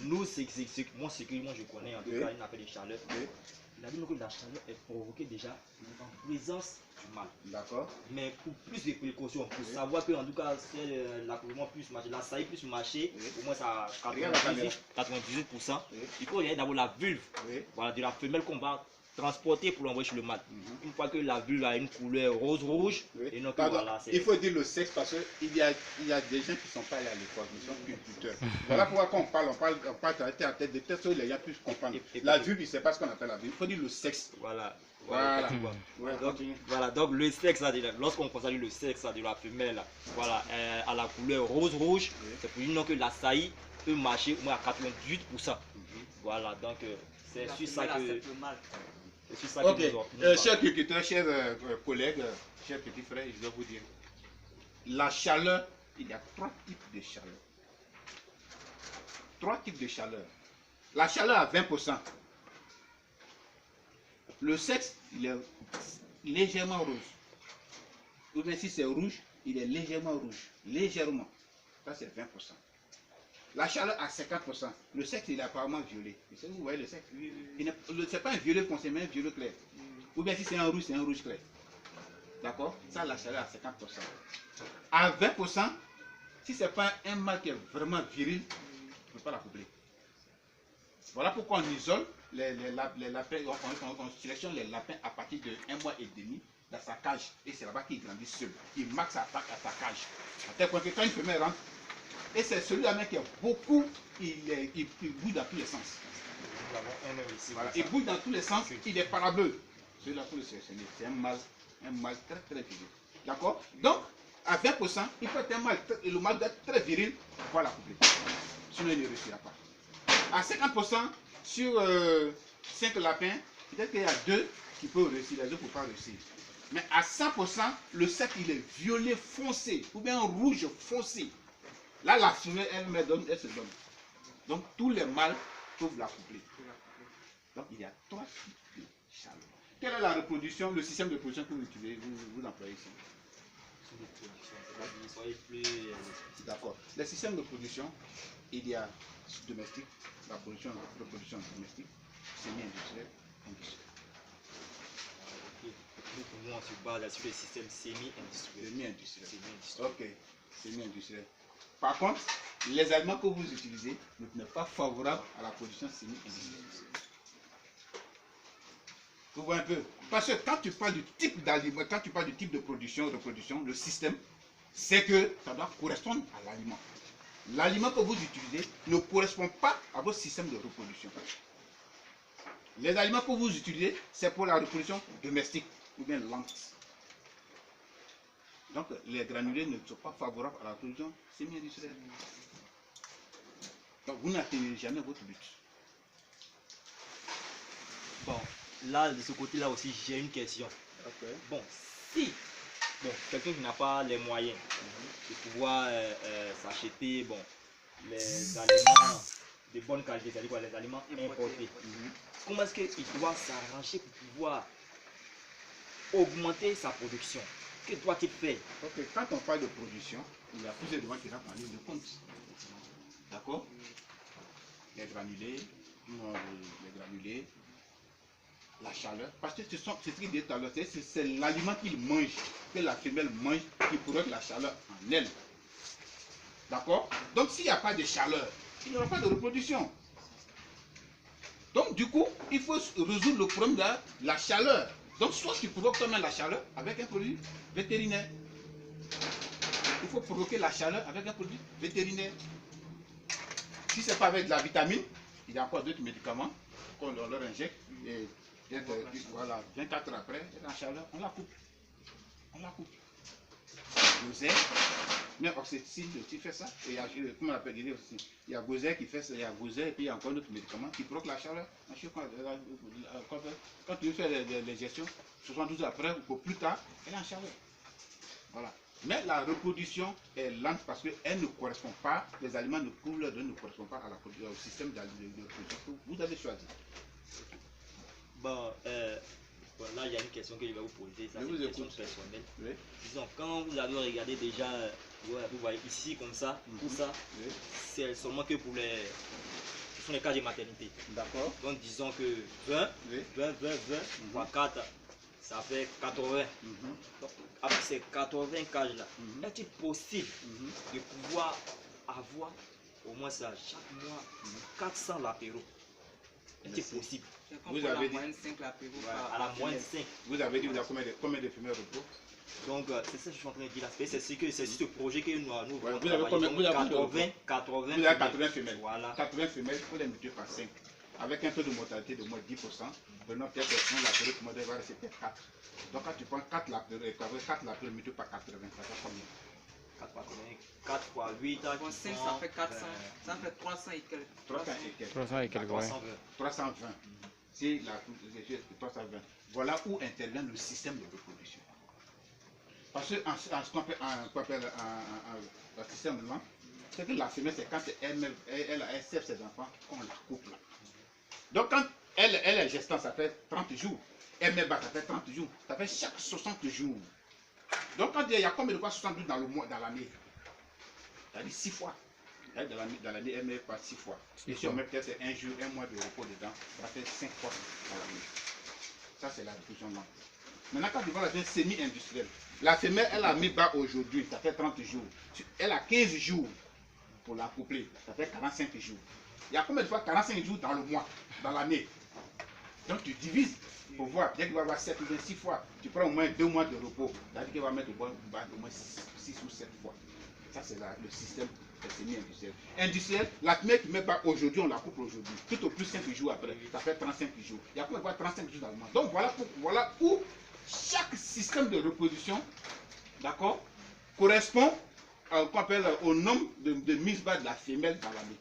Nous, c'est moi, ce que moi je connais, en tout cas, une appel de chaleur. Il a dit que la chaleur est provoquée déjà en présence du mal. D'accord. Mais pour plus de précautions, pour savoir que en tout cas, l'accouchement puisse marcher, la saillie puisse marcher, au moins ça 98%, il faut regarder d'abord la vulve voilà, de la femelle qu'on va transporter pour l'envoyer chez le mâle. Une fois que la vulve a une couleur rose-rouge, et non, voilà, il faut dire le sexe parce qu'il y a des gens qui ne sont pas allés à l'école, ils sont cultuteurs. Voilà pourquoi quand on parle tête à tête de telle sorte que les gens puissent comprendre. La vulve, il ne sait pas ce qu'on appelle la vulve, il faut dire le sexe. Voilà, donc le sexe, lorsqu'on considère le sexe de la femelle, voilà, à la couleur rose-rouge, c'est pour dire que la saillie peut marcher au moins à 98%. Voilà, donc c'est sur ça que... Ok, chers culteurs, chers collègues, chers petits frères, je dois vous dire, la chaleur, il y a 3 types de chaleur. 3 types de chaleur. La chaleur à 20%. Le sexe, il est légèrement rouge. Ou bien si c'est rouge, il est légèrement rouge. Légèrement. Ça, c'est 20%. La chaleur à 50%. Le sexe, il est apparemment violet. Vous voyez le sexe? Ce n'est pas un violet foncé, mais un violet clair. Ou bien si c'est un rouge clair. D'accord? Ça, la chaleur à 50%. À 20%, si ce n'est pas un mâle qui est vraiment viril, on ne peut pas l'accoupler. Voilà pourquoi on isole les lapins, on sélectionne les lapins à partir de 1 mois et demi dans sa cage. Et c'est là-bas qu'il grandit seul. Il marque sa patte à sa cage. À tel point que quand une femelle rentre, et c'est celui-là même qui a beaucoup, il bouge dans tous les sens. Voilà. Il bouge dans tous les sens, il est parableu. Celui-là pour le sélectionner, c'est un mâle très très viril. D'accord? Donc, à 20%, il faut être un mâle, et le mâle doit être très viril pour pouvoir l'accoupler. Sinon, il ne réussira pas. À 50%, sur 5 lapins, peut-être qu'il y a 2 qui peuvent réussir, les autres ne peuvent pas réussir. Mais à 100%, le sexe, il est violet foncé, ou bien rouge foncé. Là, la femelle, elle se donne. Donc, tous les mâles peuvent l'accoupler. Donc, il y a 3 types de chaleur. Quelle est la reproduction, le système de reproduction que vous utilisez, vous employez ici? D'accord. Le système de production, il y a domestique, la reproduction domestique, semi-industrielle, industrielle. Nous, on se base sur le système semi-industriel. Semi-industriel. Ok, semi-industriel. Par contre, les aliments que vous utilisez ne sont pas favorables à la production semi-industrielle. Vous voyez un peu? Parce que quand tu parles du type d'aliment, quand tu parles du type de production, reproduction, le système, c'est que ça doit correspondre à l'aliment. L'aliment que vous utilisez ne correspond pas à votre système de reproduction. Les aliments que vous utilisez, c'est pour la reproduction domestique ou bien lente. Donc, les granulés ne sont pas favorables à la production semi-industrielle. Donc, vous n'atteignez jamais votre but. Bon, là, de ce côté-là aussi, j'ai une question. Okay. Bon, si quelqu'un qui n'a pas les moyens de pouvoir s'acheter les aliments de bonne qualité, c'est-à-dire les aliments importés, comment est-ce qu'il doit s'arranger pour pouvoir augmenter sa production? Que doit-il faire? Ok, quand on parle de production, il y a plusieurs demandes qui rentrent en ligne de compte. D'accord? Les granulés, la chaleur, parce que c'est ce qu'il dit tout à l'heure, c'est l'aliment qu'il mange, que la femelle mange, qui provoque la chaleur en elle. D'accord? Donc s'il n'y a pas de chaleur, il n'y aura pas de reproduction. Donc du coup, il faut résoudre le problème de la chaleur. Donc soit tu provoques toi-même la chaleur avec un produit vétérinaire. Il faut provoquer la chaleur avec un produit vétérinaire. Si ce n'est pas avec de la vitamine, il y a encore d'autres médicaments qu'on leur injecte. Et voilà, 24 heures après, la chaleur, on la coupe. On la coupe. Gozer, mais oxytocine, tu fais ça. Et il y a, comment on appelle aussi, il y a Gozer qui fait ça, il y a Gozer et puis il y a encore d'autres médicaments qui provoquent la chaleur. Quand tu fais les gestions, 72 heures après ou plus tard, elle est en chaleur. Voilà. Mais la reproduction est lente parce qu'elle ne correspond pas, les aliments ne correspondent pas à au système de reproduction que vous avez choisi. Bon, là, il y a une question que je vais vous poser. Ça, c'est une question personnelle. Oui. Disons, quand vous avez regardé déjà Ouais, vous voyez ici comme ça, tout ça, c'est seulement que pour les... Ce sont les cages de maternité. D'accord. Donc disons que 20 fois 4, ça fait 80. Donc avec ces 80 cages là, est-il possible de pouvoir avoir au moins ça chaque mois 400 lapéros? Est-il possible? Vous avez dit à la moyenne 5. Vous avez dit vous avez combien de femelles repos? Donc c'est ça que je suis en train de dire là. C'est ce projet que nous vous avez combien? Vous avez 80 femelles. Voilà. 80 femelles, il faut les multiplier par 5. Avec un taux de mortalité de moins 10%, prenons peut-être un lapéro qui va rester peut-être 4. Donc quand tu prends 4 lapéros multiplié par 80, ça fait combien? 4 fois 8, 5, ça fait 400, ça fait 300 et quelques. 300 et quelques. 320. Si la 320. Voilà où intervient le système de reproduction. Parce que ce qu'on appelle un système de l'an, c'est que la femelle, c'est quand elle accepte ses enfants, qu'on la couple. Donc quand elle est gestante, ça fait 30 jours. Elle met bas, ça fait 30 jours. Ça fait chaque 60 jours. Donc quand il y a combien de fois 60 jours dans l'année? C'est-à-dire 6 fois. Dans l'année, elle met pas 6 fois. Et si on met peut-être un jour, un mois de repos dedans, ça fait 5 fois dans l'année. Ça, c'est la reproduction lente. Maintenant, quand tu vois la vie semi-industrielle, la femelle, elle a mis bas aujourd'hui, ça fait 30 jours. Elle a 15 jours pour la coupler, ça fait 45 jours. Il y a combien de fois 45 jours dans le mois, dans l'année? Donc tu divises pour voir, dès qu'il va avoir 7 ou 6 fois, tu prends au moins 2 mois de repos, c'est-à-dire qu'il va mettre au moins 6 ou 7 fois. Ça, c'est le système semi-industriel. Industriel, la femelle qui met pas aujourd'hui, on la coupe aujourd'hui. Tout au plus 5 jours après, ça fait 35 jours. Il y a combien de fois 35 jours dans le mois? Donc voilà où chaque système de reproduction, d'accord, correspond au nombre de mises bas de la femelle dans l'année.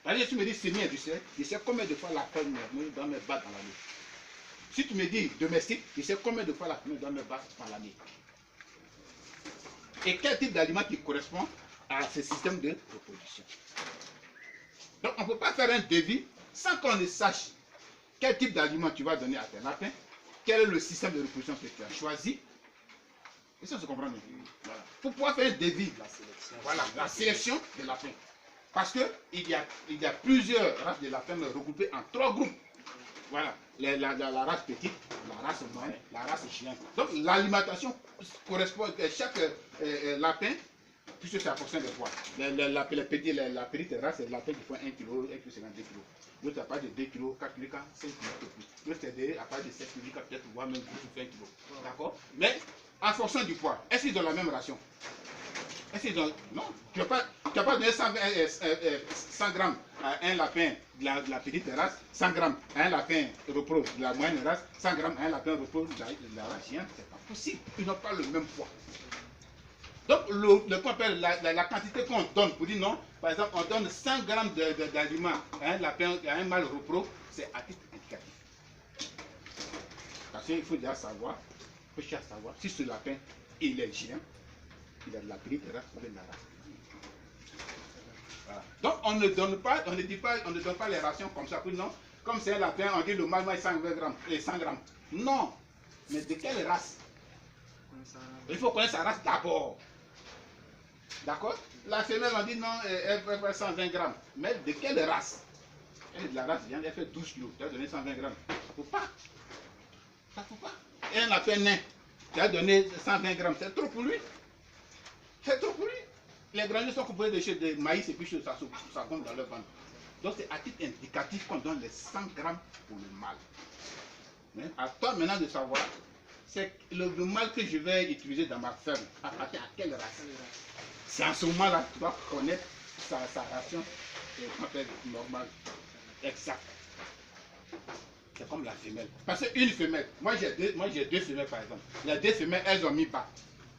C'est-à-dire, si tu me dis semi-industriel, je sais combien de fois la femelle doit mettre bas dans l'année. Si tu me dis domestique, je sais combien de fois la femelle doit mettre bas dans l'année. Et quel type d'aliment qui correspond à ce système de reproduction. Donc, on ne peut pas faire un devis sans qu'on ne sache quel type d'aliment tu vas donner à tes lapins, quel est le système de reproduction que tu as choisi. Et ça, on se comprend bien. Voilà. Pour pouvoir faire un devis, la sélection des lapins. Parce qu'il y a plusieurs races de lapins regroupées en 3 groupes. Voilà, la race petite, la race moyenne, la race chien. Donc l'alimentation correspond à chaque lapin, puisque c'est en fonction des poids. La petite race, c'est le lapin qui fait 1 kg, 1,52 kg. L'autre à partir de 2 kg, 4 kg, 5 kg plus. L'autre c'est à partir de 7 kg, peut-être voire même 12 ou 20 kg. D'accord? Mais en fonction du poids, est-ce qu'ils ont la même ration? Est-ce qu'ils ont... Non, tu n'as pas donné 100 grammes à un lapin de la petite race, 100 grammes à un lapin repro de la moyenne race, 100 grammes à un lapin repro de la race chienne. C'est pas possible. Ils n'ont pas le même poids. Donc, la quantité qu'on donne pour dire non, par exemple, on donne 100 grammes d'aliments à un lapin, à un mâle repro, c'est à titre indicatif. Parce qu'il faut déjà savoir, si ce lapin, il est chien, il a de la petite race ou de la race. Voilà. Donc on ne donne pas, on ne donne pas les rations comme ça, non. Comme c'est un lapin, on dit le mâle est 120 grammes et 100 grammes. Non. Mais de quelle race? Il faut connaître sa race d'abord. D'accord? La femelle, on dit non, elle fait 120 grammes. Mais de quelle race? Elle est de la race viande, elle fait 12 kg. Tu as donné 120 grammes. Ça ne peut pas. Ça ne peut pas. Et un lapin nain, tu as donné 120 grammes. C'est trop pour lui. C'est trop pour lui. Les granules sont composées de maïs et puis ça compte dans leur ventre. Donc c'est à titre indicatif qu'on donne les 100 grammes pour le mâle. Mais à toi maintenant de savoir, c'est le mâle que je vais utiliser dans ma ferme, à partir à quelle race? C'est en ce moment-là que tu dois connaître sa ration normale, exacte. C'est comme la femelle. Parce qu'une femelle, moi j'ai deux femelles par exemple. Les 2 femelles, elles ont mis bas.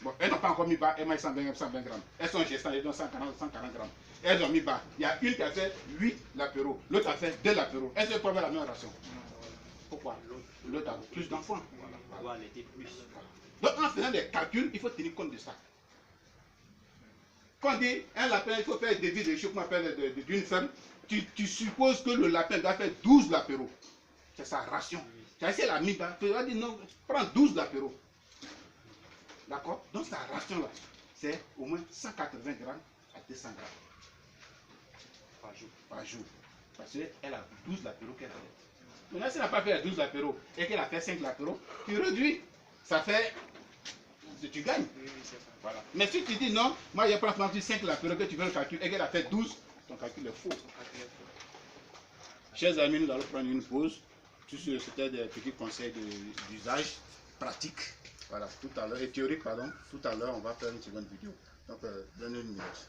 Bon, elles n'ont pas encore mis bas, elles m'ont 120 grammes. Elles sont gestantes, elles donnent 140 grammes. Elles ont mis bas. Il y a une qui a fait 8 lapéros, l'autre a fait 2 lapéros. Elles ne peuvent pas la même ration. Pourquoi? L'autre a plus d'enfants. Voilà. Plus. Donc en faisant des calculs, il faut tenir compte de ça. Quand on dit un lapin, il faut faire des devis de choc d'une ferme, tu supposes que le lapin doit faire 12 lapéros. C'est sa ration. C'est la mi-bas. Tu vas dire non, prends 12 lapéros. D'accord? Donc sa ration là, c'est au moins 180 grammes à 200 grammes par jour. Parce qu'elle a 12 apéros qu'elle fait. Maintenant, si elle n'a pas fait 12 apéros et qu'elle a fait 5 apéros, tu réduis. Ça fait. Tu gagnes. Voilà. Mais si tu dis non, moi il y a pratiquement 5 apéros que tu veux le calcul et qu'elle a fait 12, ton calcul est faux. Chers amis, nous allons prendre une pause. C'était des petits conseils d'usage pratique. Voilà, tout à l'heure, et théorique, pardon. Tout à l'heure, on va faire une seconde vidéo. Donc, donnez une minute.